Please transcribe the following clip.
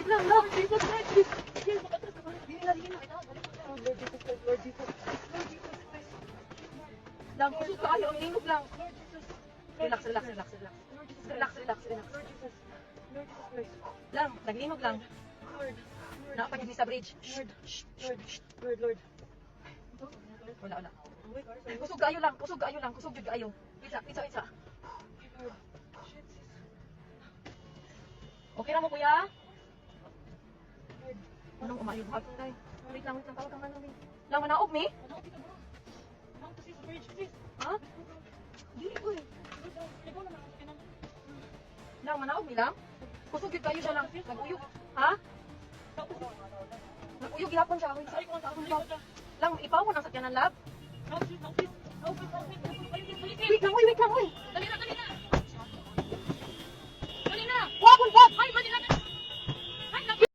Wait lang, lang. Jesus Christ. Jesus, makatras ka ba? Dili na, dili na. Lord Jesus Christ, Lord Jesus. Lord Jesus Christ. Lang, kusog ka kayo. Ang linog lang. Lord Jesus. Relax, relax, relax, relax. Lord Jesus. Relax, relax, relax. Lord Jesus. Lord Jesus Christ. Lang, naglinog lang. Lord. Nakapagin sa bridge. Lord. Lord. Lord, Lord. Wala, wala. Kusog kayo lang, kusog kayo lang, kusog jud kayo. Isa, isa, isa. Lord. Okay na mo, kuya? Lord. Anong umayo ba? Wait lang, tawag kang ano, lang, manaog, mi? Manaog kita, bro. Manaog kasi sa bridge, sis. Ha? Dili ko eh. Ikaw naman, okay na. Lang, manaog, mi lang? Kusog jud kayo siya lang. Nag-uyog. Ha? Nag-uyog gihapon siya. Sorry ko lang sa akong lab. Lang, ipaw ko ng sakyanan lab. Wait lang, uy, wait lang, uy.